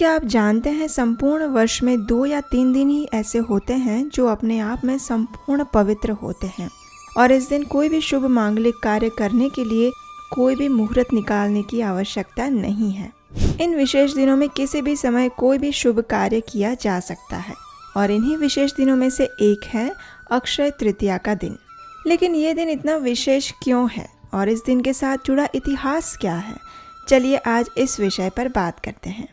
क्या आप जानते हैं संपूर्ण वर्ष में 2 या 3 दिन ही ऐसे होते हैं जो अपने आप में संपूर्ण पवित्र होते हैं और इस दिन कोई भी शुभ मांगलिक कार्य करने के लिए कोई भी मुहूर्त निकालने की आवश्यकता नहीं है। इन विशेष दिनों में किसी भी समय कोई भी शुभ कार्य किया जा सकता है और इन्हीं विशेष दिनों में से एक है अक्षय तृतीया का दिन। लेकिन ये दिन इतना विशेष क्यों है और इस दिन के साथ जुड़ा इतिहास क्या है, चलिए आज इस विषय पर बात करते हैं।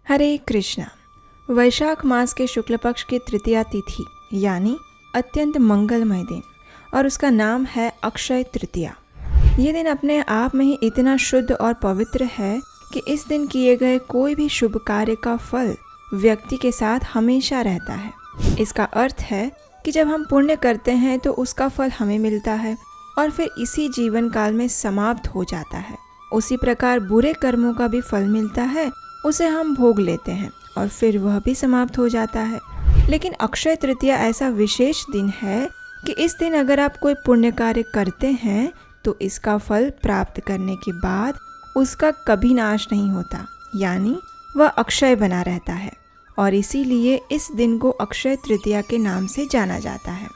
हरे कृष्णा। वैशाख मास के शुक्ल पक्ष की तृतीया तिथि यानी अत्यंत मंगलमय दिन और उसका नाम है अक्षय तृतीया। ये दिन अपने आप में ही इतना शुद्ध और पवित्र है कि इस दिन किए गए कोई भी शुभ कार्य का फल व्यक्ति के साथ हमेशा रहता है। इसका अर्थ है कि जब हम पुण्य करते हैं तो उसका फल हमें मिलता है और फिर इसी जीवन काल में समाप्त हो जाता है। उसी प्रकार बुरे कर्मों का भी फल मिलता है, उसे हम भोग लेते हैं और फिर वह भी समाप्त हो जाता है। लेकिन अक्षय तृतीया ऐसा विशेष दिन है कि इस दिन अगर आप कोई पुण्य कार्य करते हैं तो इसका फल प्राप्त करने के बाद उसका कभी नाश नहीं होता, यानी वह अक्षय बना रहता है और इसीलिए इस दिन को अक्षय तृतीया के नाम से जाना जाता है।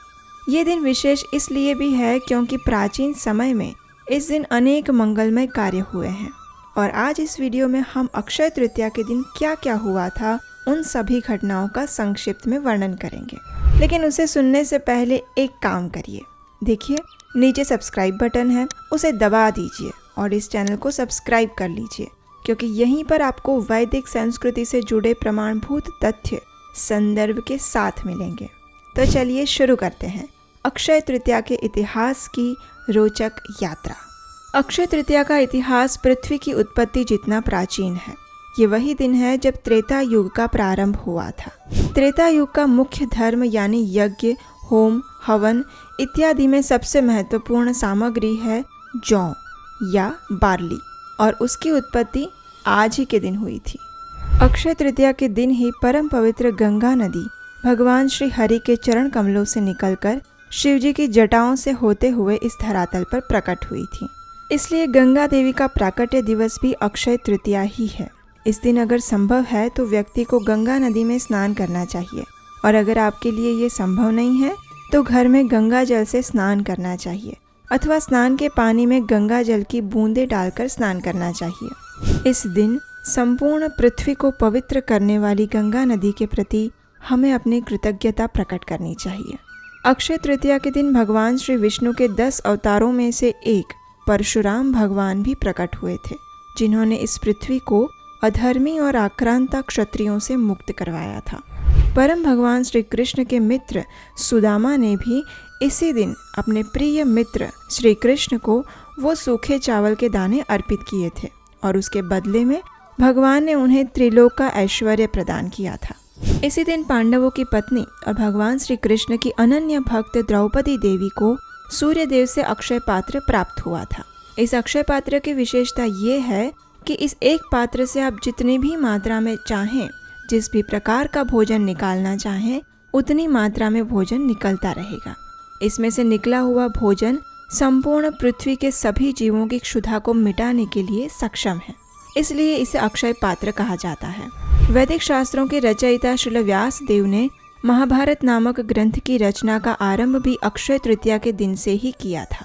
ये दिन विशेष इसलिए भी है क्योंकि प्राचीन समय में इस दिन अनेक मंगलमय कार्य हुए हैं और आज इस वीडियो में हम अक्षय तृतीया के दिन क्या क्या हुआ था उन सभी घटनाओं का संक्षिप्त में वर्णन करेंगे। लेकिन उसे सुनने से पहले एक काम करिए, देखिए नीचे सब्सक्राइब बटन है, उसे दबा दीजिए और इस चैनल को सब्सक्राइब कर लीजिए क्योंकि यहीं पर आपको वैदिक संस्कृति से जुड़े प्रमाणभूत तथ्य संदर्भ के साथ मिलेंगे। तो चलिए शुरू करते हैं अक्षय तृतीया के इतिहास की रोचक यात्रा। अक्षय तृतीया का इतिहास पृथ्वी की उत्पत्ति जितना प्राचीन है। ये वही दिन है जब त्रेता युग का प्रारंभ हुआ था। त्रेता युग का मुख्य धर्म यानी यज्ञ, होम, हवन इत्यादि में सबसे महत्वपूर्ण सामग्री है जौ या बार्ली और उसकी उत्पत्ति आज ही के दिन हुई थी। अक्षय तृतीया के दिन ही परम पवित्र गंगा नदी भगवान श्री हरि के चरण कमलों से निकलकर शिवजी की जटाओं से होते हुए इस धरातल पर प्रकट हुई थी। इसलिए गंगा देवी का प्राकट्य दिवस भी अक्षय तृतीया ही है। इस दिन अगर संभव है तो व्यक्ति को गंगा नदी में स्नान करना चाहिए और अगर आपके लिए ये संभव नहीं है तो घर में गंगा जल से स्नान करना चाहिए अथवा स्नान के पानी में गंगा जल की बूंदें डालकर स्नान करना चाहिए। इस दिन संपूर्ण पृथ्वी को पवित्र करने वाली गंगा नदी के प्रति हमें अपनी कृतज्ञता प्रकट करनी चाहिए। अक्षय तृतीया के दिन भगवान श्री विष्णु के 10 अवतारों में से एक परशुराम भगवान भी प्रकट हुए थे, जिन्होंने इस पृथ्वी को अधर्मी और आक्रांता क्षत्रियों से मुक्त करवाया था। परम भगवान श्री कृष्ण के मित्र सुदामा ने भी इसी दिन अपने प्रिय मित्र श्री कृष्ण को वो सूखे चावल के दाने अर्पित किए थे और उसके बदले में भगवान ने उन्हें त्रिलोक का ऐश्वर्य प्रदान किया था। इसी दिन पांडवों की पत्नी और भगवान श्री कृष्ण की अनन्य भक्त द्रौपदी देवी को सूर्य देव से अक्षय पात्र प्राप्त हुआ था। इस अक्षय पात्र की विशेषता ये है कि इस एक पात्र से आप जितनी भी मात्रा में चाहें, जिस भी प्रकार का भोजन निकालना चाहें, उतनी मात्रा में भोजन निकलता रहेगा। इसमें से निकला हुआ भोजन संपूर्ण पृथ्वी के सभी जीवों की क्षुधा को मिटाने के लिए सक्षम है, इसलिए इसे अक्षय पात्र कहा जाता है। वैदिक शास्त्रों के रचयिता श्रील व्यास देव ने महाभारत नामक ग्रंथ की रचना का आरंभ भी अक्षय तृतीया के दिन से ही किया था।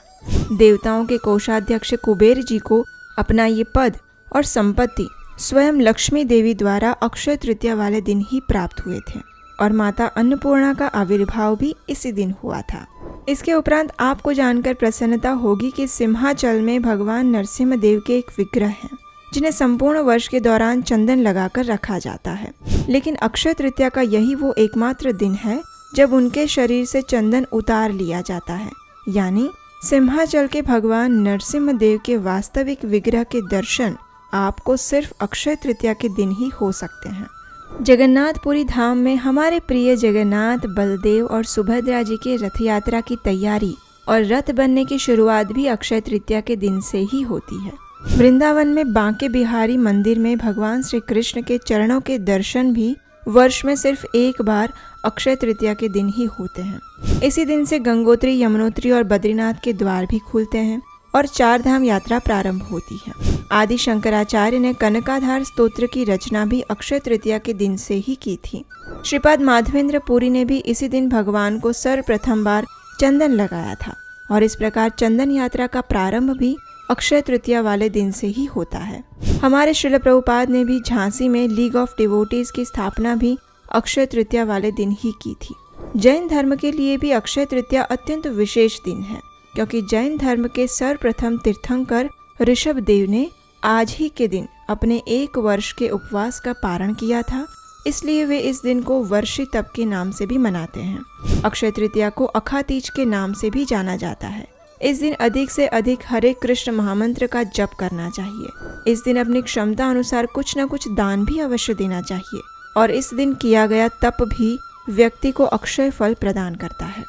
देवताओं के कोषाध्यक्ष कुबेर जी को अपना ये पद और संपत्ति स्वयं लक्ष्मी देवी द्वारा अक्षय तृतीया वाले दिन ही प्राप्त हुए थे और माता अन्नपूर्णा का आविर्भाव भी इसी दिन हुआ था। इसके उपरांत आपको जानकर प्रसन्नता होगी कि सिंहाचल में भगवान नरसिंह देव के एक विग्रह हैं, जिन्हें संपूर्ण वर्ष के दौरान चंदन लगाकर रखा जाता है। लेकिन अक्षय तृतीया का यही वो एकमात्र दिन है जब उनके शरीर से चंदन उतार लिया जाता है, यानी सिंहाचल के भगवान नरसिंह देव के वास्तविक विग्रह के दर्शन आपको सिर्फ अक्षय तृतीया के दिन ही हो सकते हैं। जगन्नाथपुरी धाम में हमारे प्रिय जगन्नाथ, बलदेव और सुभद्रा जी के रथ यात्रा की तैयारी और रथ बनने की शुरुआत भी अक्षय तृतीया के दिन से ही होती है। वृंदावन में बांके बिहारी मंदिर में भगवान श्री कृष्ण के चरणों के दर्शन भी वर्ष में सिर्फ एक बार अक्षय तृतीया के दिन ही होते हैं। इसी दिन से गंगोत्री, यमुनोत्री और बद्रीनाथ के द्वार भी खुलते हैं और 4 धाम यात्रा प्रारंभ होती है। आदि शंकराचार्य ने कनकाधार स्तोत्र की रचना भी अक्षय तृतीया के दिन से ही की थी। श्रीपाद माधवेंद्र पुरी ने भी इसी दिन भगवान को सर्वप्रथम बार चंदन लगाया था और इस प्रकार चंदन यात्रा का प्रारंभ भी अक्षय तृतीया वाले दिन से ही होता है। हमारे श्रील प्रभुपाद ने भी झांसी में लीग ऑफ डिवोटीज की स्थापना भी अक्षय तृतीया वाले दिन ही की थी। जैन धर्म के लिए भी अक्षय तृतीया अत्यंत विशेष दिन है, क्योंकि जैन धर्म के सर्वप्रथम तीर्थंकर ऋषभ देव ने आज ही के दिन अपने 1 वर्ष के उपवास का पारण किया था, इसलिए वे इस दिन को वर्षी तप के नाम से भी मनाते हैं। अक्षय तृतीया को अखातीज के नाम से भी जाना जाता है। इस दिन अधिक से अधिक हरे कृष्ण महामंत्र का जप करना चाहिए। इस दिन अपनी क्षमता अनुसार कुछ न कुछ दान भी अवश्य देना चाहिए और इस दिन किया गया तप भी व्यक्ति को अक्षय फल प्रदान करता है।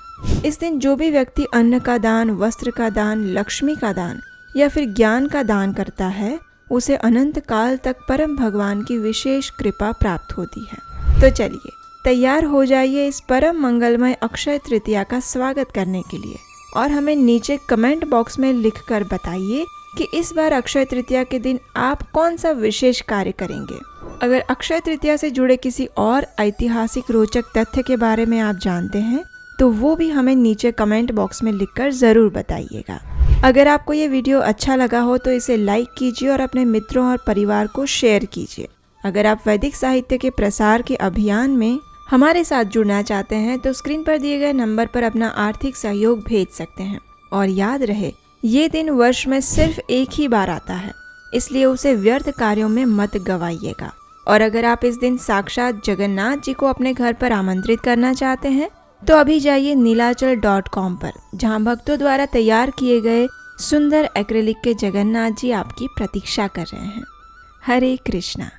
इस दिन जो भी व्यक्ति अन्न का दान, वस्त्र का दान, लक्ष्मी का दान या फिर ज्ञान का दान करता है, उसे अनंत काल तक परम भगवान की विशेष कृपा प्राप्त होती है। तो चलिए तैयार हो जाइए इस परम मंगलमय अक्षय तृतीया का स्वागत करने के लिए और हमें नीचे कमेंट बॉक्स में लिखकर बताइए कि इस बार अक्षय तृतीया के दिन आप कौन सा विशेष कार्य करेंगे। अगर अक्षय तृतीया से जुड़े किसी और ऐतिहासिक रोचक तथ्य के बारे में आप जानते हैं तो वो भी हमें नीचे कमेंट बॉक्स में लिखकर ज़रूर बताइएगा। अगर आपको ये वीडियो अच्छा लगा हो तो इसे लाइक कीजिए और अपने मित्रों और परिवार को शेयर कीजिए। अगर आप वैदिक साहित्य के प्रसार के अभियान में हमारे साथ जुड़ना चाहते हैं तो स्क्रीन पर दिए गए नंबर पर अपना आर्थिक सहयोग भेज सकते हैं। और याद रहे, ये दिन वर्ष में सिर्फ एक ही बार आता है, इसलिए उसे व्यर्थ कार्यों में मत गवाइएगा। और अगर आप इस दिन साक्षात जगन्नाथ जी को अपने घर पर आमंत्रित करना चाहते हैं तो अभी जाइए नीलाचल.com पर, जहां भक्तों द्वारा तैयार किए गए सुंदर एक्रेलिक के जगन्नाथ जी आपकी प्रतीक्षा कर रहे हैं। हरे कृष्णा।